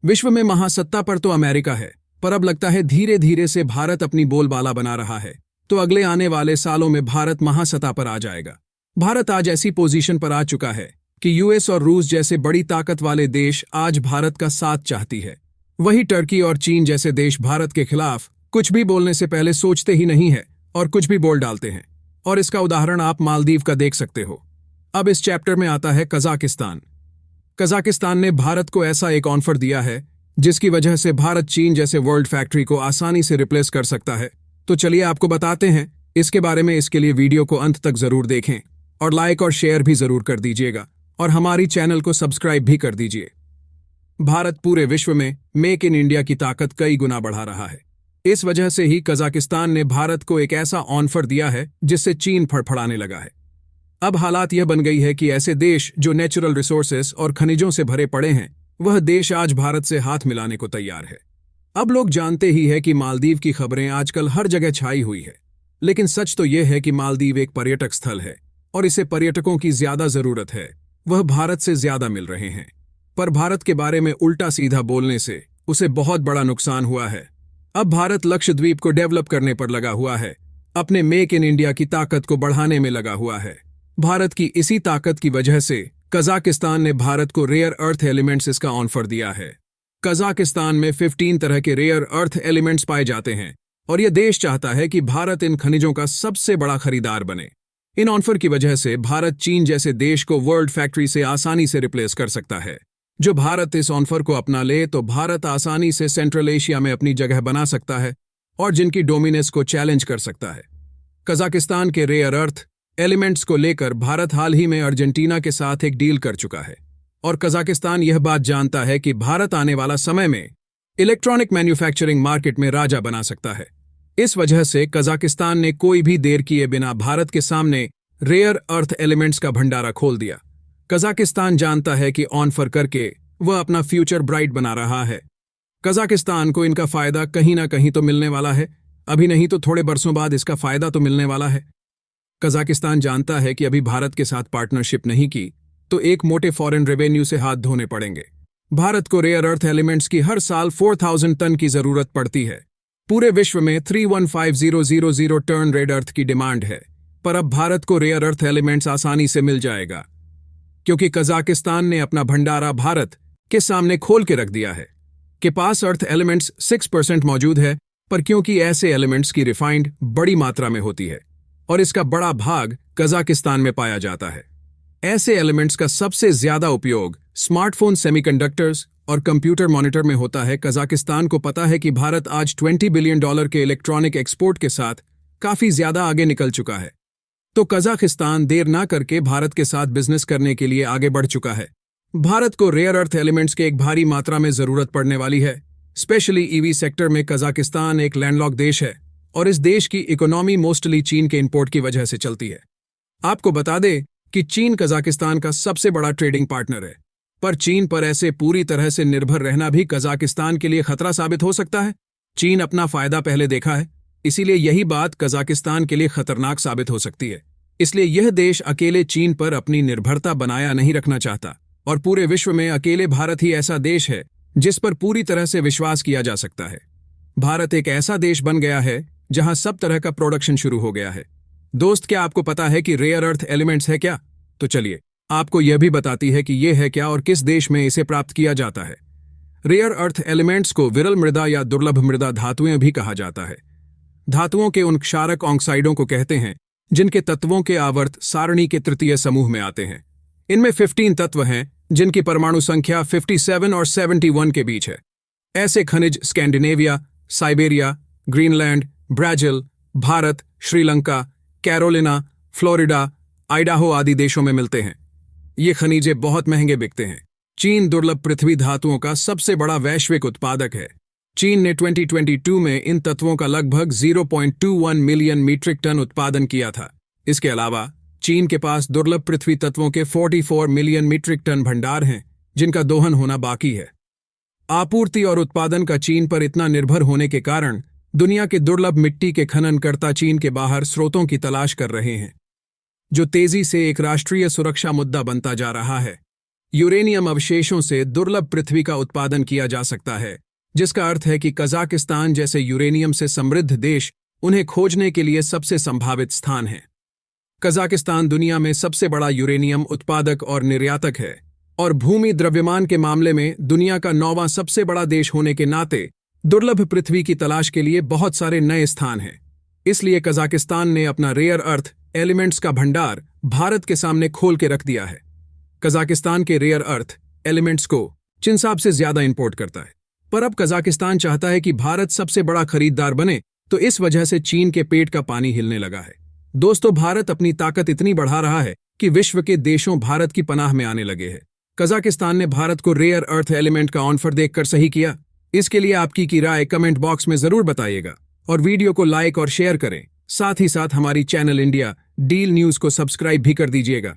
विश्व में महासत्ता पर तो अमेरिका है, पर अब लगता है धीरे धीरे से भारत अपनी बोलबाला बना रहा है। तो अगले आने वाले सालों में भारत महासत्ता पर आ जाएगा। भारत आज ऐसी पोजीशन पर आ चुका है कि यूएस और रूस जैसे बड़ी ताकत वाले देश आज भारत का साथ चाहती है। वही टर्की और चीन जैसे देश भारत के खिलाफ कुछ भी बोलने से पहले सोचते ही नहीं है और कुछ भी बोल डालते हैं। और इसका उदाहरण आप मालदीव का देख सकते हो। अब इस चैप्टर में आता है कजाकिस्तान। कजाकिस्तान ने भारत को ऐसा एक ऑफर दिया है जिसकी वजह से भारत चीन जैसे वर्ल्ड फैक्ट्री को आसानी से रिप्लेस कर सकता है। तो चलिए आपको बताते हैं इसके बारे में। इसके लिए वीडियो को अंत तक जरूर देखें और लाइक और शेयर भी जरूर कर दीजिएगा और हमारी चैनल को सब्सक्राइब भी कर दीजिए। भारत पूरे विश्व में मेक इन इंडिया की ताकत कई गुना बढ़ा रहा है। इस वजह से ही कजाकिस्तान ने भारत को एक ऐसा ऑफर दिया है जिससे चीन फड़फड़ाने लगा है। अब हालात यह बन गई है कि ऐसे देश जो नेचुरल रिसोर्सेस और खनिजों से भरे पड़े हैं, वह देश आज भारत से हाथ मिलाने को तैयार है। अब लोग जानते ही है कि मालदीव की खबरें आजकल हर जगह छाई हुई है, लेकिन सच तो यह है कि मालदीव एक पर्यटक स्थल है और इसे पर्यटकों की ज्यादा जरूरत है। वह भारत से ज्यादा मिल रहे हैं, पर भारत के बारे में उल्टा सीधा बोलने से उसे बहुत बड़ा नुकसान हुआ है। अब भारत लक्षद्वीप को डेवलप करने पर लगा हुआ है, अपने मेक इन इंडिया की ताकत को बढ़ाने में लगा हुआ है। भारत की इसी ताकत की वजह से कजाकिस्तान ने भारत को रेयर अर्थ एलिमेंट्स इसका ऑफर दिया है। कजाकिस्तान में 15 तरह के रेयर अर्थ एलिमेंट्स पाए जाते हैं और यह देश चाहता है कि भारत इन खनिजों का सबसे बड़ा खरीदार बने। इन ऑफर की वजह से भारत चीन जैसे देश को वर्ल्ड फैक्ट्री से आसानी से रिप्लेस कर सकता है। जो भारत इस ऑफर को अपना ले तो भारत आसानी से सेंट्रल एशिया में अपनी जगह बना सकता है और जिनकी डोमिनेंस को चैलेंज कर सकता है। कजाकिस्तान के रेयर अर्थ एलिमेंट्स को लेकर भारत हाल ही में अर्जेंटीना के साथ एक डील कर चुका है और कजाकिस्तान यह बात जानता है कि भारत आने वाला समय में इलेक्ट्रॉनिक मैन्युफैक्चरिंग मार्केट में राजा बना सकता है। इस वजह से कजाकिस्तान ने कोई भी देर किए बिना भारत के सामने रेयर अर्थ एलिमेंट्स का भंडारा खोल दिया। कजाकिस्तान जानता है कि ऑफर करके वह अपना फ्यूचर ब्राइट बना रहा है। कजाकिस्तान को इनका फायदा कहीं ना कहीं तो मिलने वाला है, अभी नहीं तो थोड़े बरसों बाद इसका फायदा तो मिलने वाला है। कजाकिस्तान जानता है कि अभी भारत के साथ पार्टनरशिप नहीं की तो एक मोटे फॉरेन रेवेन्यू से हाथ धोने पड़ेंगे। भारत को रेयर अर्थ एलिमेंट्स की हर साल 4000 टन की जरूरत पड़ती है। पूरे विश्व में 315000 टन रेयर अर्थ की डिमांड है, पर अब भारत को रेयर अर्थ एलिमेंट्स आसानी से मिल जाएगा क्योंकि कजाकिस्तान ने अपना भंडारा भारत के सामने खोल के रख दिया है। के पास अर्थ एलिमेंट्स 6% मौजूद है, पर क्योंकि ऐसे एलिमेंट्स की रिफाइंड बड़ी मात्रा में होती है और इसका बड़ा भाग कजाकिस्तान में पाया जाता है। ऐसे एलिमेंट्स का सबसे ज्यादा उपयोग स्मार्टफोन, सेमीकंडक्टर्स और कंप्यूटर मॉनिटर में होता है। कजाकिस्तान को पता है कि भारत आज $20 बिलियन के इलेक्ट्रॉनिक एक्सपोर्ट के साथ काफी ज्यादा आगे निकल चुका है। तो कजाकिस्तान देर ना करके भारत के साथ बिजनेस करने के लिए आगे बढ़ चुका है। भारत को रेयर अर्थ एलिमेंट्स के एक भारी मात्रा में जरूरत पड़ने वाली है। स्पेशली ईवी सेक्टर में कजाकिस्तान एक लैंडलॉक देश है और इस देश की इकोनॉमी मोस्टली चीन के इंपोर्ट की वजह से चलती है। आपको बता दें कि चीन कजाकिस्तान का सबसे बड़ा ट्रेडिंग पार्टनर है, पर चीन पर ऐसे पूरी तरह से निर्भर रहना भी कजाकिस्तान के लिए खतरा साबित हो सकता है। चीन अपना फायदा पहले देखा है, इसीलिए यही बात कजाकिस्तान के लिए खतरनाक साबित हो सकती है। इसलिए यह देश अकेले चीन पर अपनी निर्भरता बनाया नहीं रखना चाहता और पूरे विश्व में अकेले भारत ही ऐसा देश है जिस पर पूरी तरह से विश्वास किया जा सकता है। भारत एक ऐसा देश बन गया है जहां सब तरह का प्रोडक्शन शुरू हो गया है। दोस्त, क्या आपको पता है कि रेयर अर्थ एलिमेंट्स है क्या? तो चलिए आपको यह भी बताती है कि यह है क्या और किस देश में इसे प्राप्त किया जाता है। रेयर अर्थ एलिमेंट्स को विरल मृदा या दुर्लभ मृदा धातुएं भी कहा जाता है। धातुओं के उन क्षारक ऑक्साइडों को कहते हैं जिनके तत्वों के आवर्त सारणी के तृतीय समूह में आते हैं। इनमें 15 तत्व हैं जिनकी परमाणु संख्या 57 और 71 के बीच है। ऐसे खनिज Scandinavia, Siberia, Greenland, Brazil, Bharat, Sri Lanka, Carolina, Florida, Idaho आदि देशों में मिलते हैं। ये खनिजे बहुत महंगे बिकते हैं। चीन दुर्लभ पृथ्वी धातुओं का सबसे बड़ा वैश्विक उत्पादक है। चीन ने 2022 में इन तत्वों का लगभग 0.21 मिलियन मीट्रिक टन उत्पादन किया था। इसके अलावा चीन के पास दुर्लभ पृथ्वी तत्वों के 44 मिलियन मीट्रिक टन भंडार हैं जिनका दोहन होना बाकी है। आपूर्ति और उत्पादन का चीन पर इतना निर्भर होने के कारण दुनिया के दुर्लभ मिट्टी के खननकर्ता चीन के बाहर स्रोतों की तलाश कर रहे हैं, जो तेजी से एक राष्ट्रीय सुरक्षा मुद्दा बनता जा रहा है। यूरेनियम अवशेषों से दुर्लभ पृथ्वी का उत्पादन किया जा सकता है, जिसका अर्थ है कि कजाकिस्तान जैसे यूरेनियम से समृद्ध देश उन्हें खोजने के लिए सबसे संभावित स्थान है। कजाकिस्तान दुनिया में सबसे बड़ा यूरेनियम उत्पादक और निर्यातक है और भूमि द्रव्यमान के मामले में दुनिया का 9वां सबसे बड़ा देश होने के नाते दुर्लभ पृथ्वी की तलाश के लिए बहुत सारे नए स्थान हैं। इसलिए कजाकिस्तान ने अपना रेयर अर्थ एलिमेंट्स का भंडार भारत के सामने खोल के रख दिया है। कजाकिस्तान के रेयर अर्थ एलिमेंट्स को चीन से ज्यादा इंपोर्ट करता है, पर अब कजाकिस्तान चाहता है कि भारत सबसे बड़ा खरीदार बने, तो इस वजह से चीन के पेट का पानी हिलने लगा है। दोस्तों, भारत अपनी ताकत इतनी बढ़ा रहा है कि विश्व के देशों भारत की पनाह में आने लगे हैं। कजाकिस्तान ने भारत को रेयर अर्थ एलिमेंट का ऑफर देखकर सही किया। इसके लिए आपकी की राय कमेंट बॉक्स में जरूर बताइएगा और वीडियो को लाइक और शेयर करें। साथ ही साथ हमारी चैनल इंडिया डील न्यूज को सब्सक्राइब भी कर दीजिएगा।